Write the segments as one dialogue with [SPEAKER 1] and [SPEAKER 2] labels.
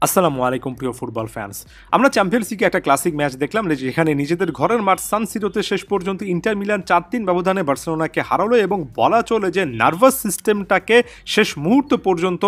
[SPEAKER 1] আসসালামু আলাইকুম প্রিয় ফুটবল ফ্যান্স। আমরা চ্যাম্পিয়ন্স লিগে একটা ক্লাসিক ম্যাচ দেখলাম যেখানে নিজেদের ঘরের মাঠ সান সিরোতে শেষ পর্যন্ত ইন্টার মিলান 4-3 ব্যবধানে বার্সেলোনাকে হারালো এবং বলা চলে যে নার্ভাস সিস্টেমটাকে শেষ মুহূর্ত পর্যন্ত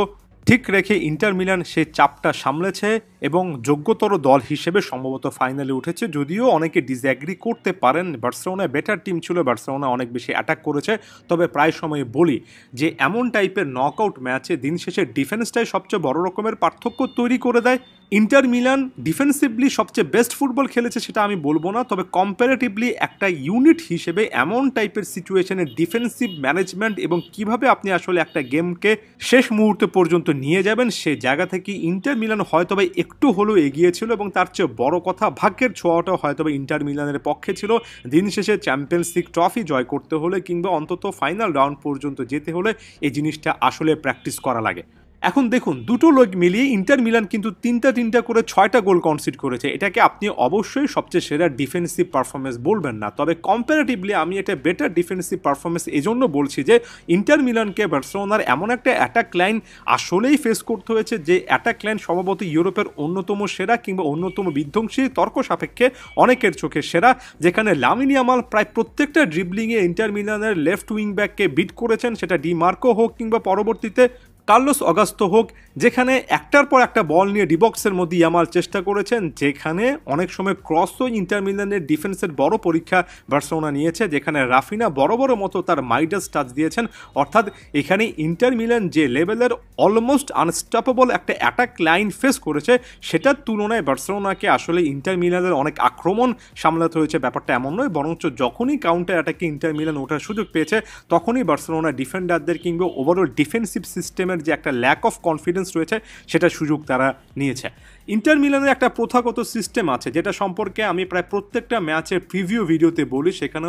[SPEAKER 1] ঠিক রেখে ইন্টার মিলান সেই চাপটা সামলেছে এবং যোগ্যতর দল হিসেবে সম্ভবত ফাইনালে উঠেছে। যদিও অনেকে ডিসঅ্যাগ্রি করতে পারেন, বার্সেলোনা বেটার টিম ছিল, বার্সেলোনা অনেক বেশি অ্যাটাক করেছে। তবে প্রায় সময় বলি যে এমন টাইপের নকআউট ম্যাচে দিন শেষে ডিফেন্সটাই সবচেয়ে বড় রকমের পার্থক্য তৈরি করে দেয়। ইন্টার মিলান ডিফেন্সিভলি সবচেয়ে বেস্ট ফুটবল খেলেছে সেটা আমি বলবো না, তবে কম্পারেটিভলি একটা ইউনিট হিসেবে এমন টাইপের সিচুয়েশনে ডিফেন্সিভ ম্যানেজমেন্ট এবং কিভাবে আপনি আসলে একটা গেমকে শেষ মুহূর্ত পর্যন্ত নিয়ে যাবেন সেই জায়গা থেকে ইন্টার মিলান হয়তোবা একটু হলেও এগিয়েছিল এবং তার চেয়ে বড় কথা ভাগ্যের ছোঁয়াটাও হয়তোবা ইন্টার মিলানের পক্ষে ছিল। দিন শেষে চ্যাম্পিয়ন্স লিগ ট্রফি জয় করতে হলে কিংবা অন্তত ফাইনাল রাউন্ড পর্যন্ত যেতে হলে এই জিনিসটা আসলে প্র্যাকটিস করা লাগে। এখন দেখুন, দুটো লোক মিলিয়ে ইন্টার মিলান কিন্তু তিনটা করে 6টা গোল কনসিড করেছে। এটাকে আপনি অবশ্যই সবচেয়ে সেরা ডিফেন্সিভ পারফরমেন্স বলবেন না, তবে কম্পারেটিভলি আমি এটা বেটার ডিফেন্সিভ পারফরমেন্স এজন্য বলছি যে ইন্টার মিলানকে বার্সেলোনার এমন একটা অ্যাটাক লাইন আসলেই ফেস করতে হয়েছে যে অ্যাটাক লাইন সম্ভবত ইউরোপের অন্যতম সেরা কিংবা অন্যতম বিধ্বংসী, তর্ক সাপেক্ষে অনেকের চোখে সেরা, যেখানে লামিন ইয়ামাল প্রায় প্রত্যেকটা ড্রিবলিংয়ে ইন্টার মিলানের লেফট উইং ব্যাককে বিট করেছেন, সেটা ডি মার্কো হোক কিংবা পরবর্তীতে কার্লোস অগাস্তো হোক, যেখানে একটার পর একটা বল নিয়ে ডিবক্সের মধ্যে ইয়ামাল চেষ্টা করেছেন, যেখানে অনেক সময় ক্রসও ইন্টার মিলানের ডিফেন্সের বড় পরীক্ষা বার্সেলোনা নিয়েছে, যেখানে রাফিনা বড় বড় মতো তার মাইডাস টাচ দিয়েছেন। অর্থাৎ এখানে ইন্টার মিলান যে লেভেলের অলমোস্ট আনস্টপেবল একটা অ্যাটাক লাইন ফেস করেছে সেটার তুলনায় বার্সেলোনাকে আসলে ইন্টার মিলানের অনেক আক্রমণ সামলাতে হয়েছে। ব্যাপারটা এমন নয়, বরঞ্চ যখনই কাউন্টার অ্যাটাকে ইন্টার মিলান ওঠার সুযোগ পেয়েছে তখনই বার্সেলোনা ডিফেন্ডারদের কিংবা ওভারঅল ডিফেন্সিভ সিস্টেমের যে একটা ল্যাক অফ কনফিডেন্স রয়েছে সেটার সুযোগ তারা নিয়েছে। ইন্টার মিলানের একটা প্রথাগত সিস্টেম আছে যেটা সম্পর্কে আমি প্রায় প্রত্যেকটা ম্যাচের প্রিভিউ ভিডিওতে বলি, সেখানে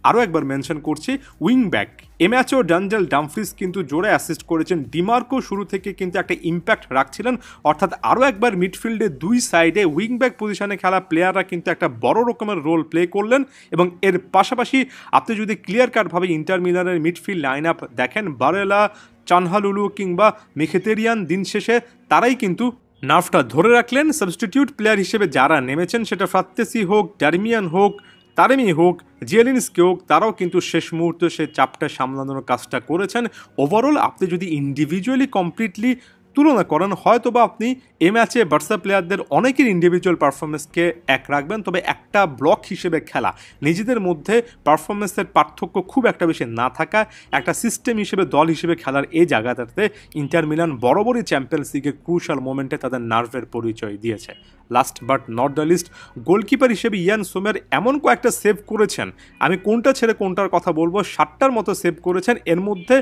[SPEAKER 1] আরও একবার মেনশন করছি। উইং ব্যাক এ ম্যাচেও ডানজেল ডামফ্রিজ কিন্তু জোরে অ্যাসিস্ট করেছেন, ডিমার্কো শুরু থেকে কিন্তু একটা ইম্প্যাক্ট রাখছিলেন। অর্থাৎ আরও একবার মিডফিল্ডে দুই সাইডে উইং ব্যাক পজিশনে খেলা প্লেয়াররা কিন্তু একটা বড় রকমের রোল প্লে করলেন। এবং এর পাশাপাশি আপনি যদি ক্লিয়ার কাটভাবে ইন্টার মিলানের মিডফিল্ড লাইন আপ দেখেন, বারেলা, চানহালুলু কিংবা মিখিতেরিয়ান দিন শেষে তারাই কিন্তু নার্ভটা ধরে রাখলেন। সাবস্টিটিউট প্লেয়ার হিসেবে যারা নেমেছেন, সেটা ফ্রাত্তেসি হোক, ডারমিয়ান হোক, তারেমি হোক, জিয়েলিনস্কি হোক, তারাও কিন্তু শেষ মুহূর্তে সে চাপটা সামলানোর কাজটা করেছেন। ওভারঅল আপনি যদি ইন্ডিভিজুয়ালি কমপ্লিটলি তুলনা করেন, হয়তো বা আপনি এ ম্যাচে বার্সা প্লেয়ারদের অনেকের ইন্ডিভিজুয়াল পারফরমেন্সকে এক রাখবেন, তবে একটা ব্লক হিসেবে খেলা, নিজেদের মধ্যে পারফরমেন্সের পার্থক্য খুব একটা বেশি না থাকা, একটা সিস্টেম হিসেবে দল হিসেবে খেলার এই জায়গাটাতে ইন্টার মিলান বরাবরই চ্যাম্পিয়ন্স লিগের ক্রুশাল মোমেন্টে তাদের নার্ভের পরিচয় দিয়েছে। Last but not the list, goalkeeper হিসেবে ইয়ান সোমের এমন কয়েকটা সেভ করেছেন, আমি কোনটা ছেড়ে কোনটার কথা বলবো, 7টার মতো সেভ করেছেন। এর মধ্যে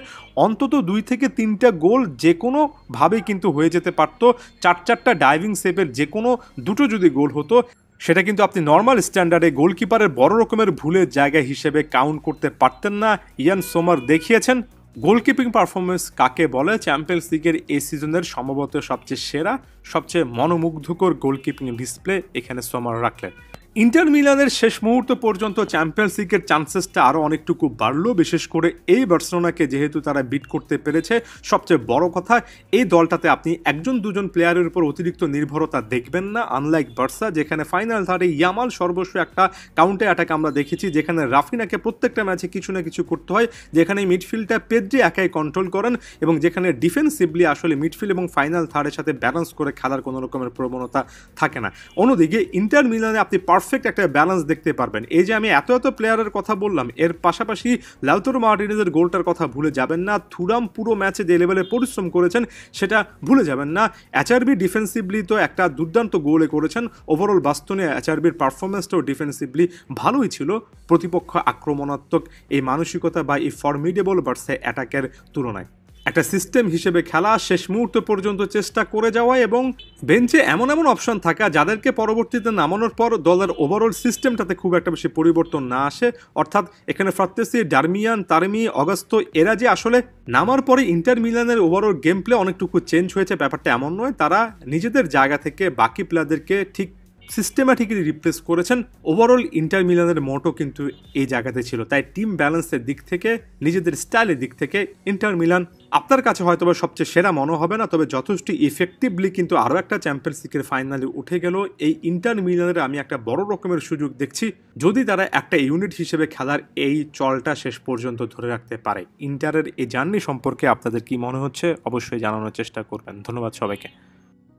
[SPEAKER 1] অন্তত 2 থেকে 3টা গোল যে কোনোভাবেই কিন্তু হয়ে যেতে পারতো। 4টা ডাইভিং সেভের যে কোনো দুটো যদি গোল হতো, সেটা কিন্তু আপনি নর্মাল স্ট্যান্ডার্ডে গোলকিপারের বড় রকমের ভুলের জায়গা হিসেবে কাউন্ট করতে পারতেন না। ইয়ান সোমার দেখিয়েছেন গোলকিপিং পারফরমেন্স কাকে বলে। চ্যাম্পিয়ন্স লিগের এই সিজনের সম্ভবত সবচেয়ে সেরা, সবচেয়ে মনোমুগ্ধকর গোলকিপিং ডিসপ্লে এখানে সোমার রাখলেন। ইন্টার মিলানের শেষ মুহূর্ত পর্যন্ত চ্যাম্পিয়ন্স লিগের চান্সেসটা আরও অনেকটুকু বাড়লো, বিশেষ করে এই বার্সেলোনাকে যেহেতু তারা বিট করতে পেরেছে। সবচেয়ে বড় কথা, এই দলটাতে আপনি একজন দুজন প্লেয়ারের উপর অতিরিক্ত নির্ভরতা দেখবেন না, আনলাইক বার্সা, যেখানে ফাইনাল থার্ডে ইয়ামাল সর্বস্ব একটা কাউন্টার অ্যাটাক আমরা দেখেছি, যেখানে রাফিনাকে প্রত্যেকটা ম্যাচে কিছু না কিছু করতে হয়, যেখানে মিডফিল্ডটা পেদ্রি একাই কন্ট্রোল করেন এবং যেখানে ডিফেন্সিভলি আসলে মিডফিল্ড এবং ফাইনাল থার্ডের সাথে ব্যালেন্স করে খেলার কোনো রকমের প্রবণতা থাকে না। অন্যদিকে ইন্টার মিলানে আপনি পারফেক্ট একটা ব্যালেন্স দেখতে পারবেন। এই যে আমি এত প্লেয়ারের কথা বললাম, এর পাশাপাশি লাউতারো মার্টিনেজের গোলটার কথা ভুলে যাবেন না। থুরাম পুরো ম্যাচে যে লেভেলে পরিশ্রম করেছেন সেটা ভুলে যাবেন না। অ্যাচারবি ডিফেন্সিভলি তো একটা দুর্দান্ত গোলে করেছেন। ওভারঅল বাস্তবে অ্যাচারবির পারফরমেন্সটাও ডিফেন্সিভলি ভালোই ছিল, প্রতিপক্ষ আক্রমণাত্মক এই মানসিকতা বা এই ফর্মিডেবল বার্সা অ্যাটাকের তুলনায়। একটা সিস্টেম হিসেবে খেলা, শেষ মুহূর্ত পর্যন্ত চেষ্টা করে যাওয়া এবং বেঞ্চে এমন অপশন থাকা যাদেরকে পরবর্তীতে নামানোর পর দলের ওভারঅল সিস্টেমটাতে খুব একটা বেশি পরিবর্তন না আসে। অর্থাৎ এখানে ফ্রাত্তেসি, ডারমিয়ান, তারেমি, অগাস্তো এরা যে আসলে নামার পরে ইন্টার মিলানের ওভারঅল গেম প্লে অনেকটুকু চেঞ্জ হয়েছে, ব্যাপারটা এমন নয়। তারা নিজেদের জায়গা থেকে বাকি প্লেয়ারদেরকে ঠিক সিস্টেম্যাটিক্যালি রিপ্লেস করেছেন। ওভারঅল ইন্টার মিলানের মোটো কিন্তু এই জায়গাতে ছিল। তাই টিম ব্যালেন্সের দিক থেকে, নিজেদের স্টাইলের দিক থেকে ইন্টার মিলান আপনার কাছে হয়তো বা সবচেয়ে সেরা মনে হবে না, তবে যথেষ্ট ইফেক্টিভলি কিন্তু আরও একটা চ্যাম্পিয়ন্স লিগের ফাইনালে উঠে গেল। এই ইন্টার মিলানের আমি একটা বড় রকমের সুযোগ দেখছি যদি তারা একটা ইউনিট হিসেবে খেলার এই চলটা শেষ পর্যন্ত ধরে রাখতে পারে। ইন্টারের এই জার্নি সম্পর্কে আপনাদের কি মনে হচ্ছে অবশ্যই জানানোর চেষ্টা করবেন। ধন্যবাদ সবাইকে।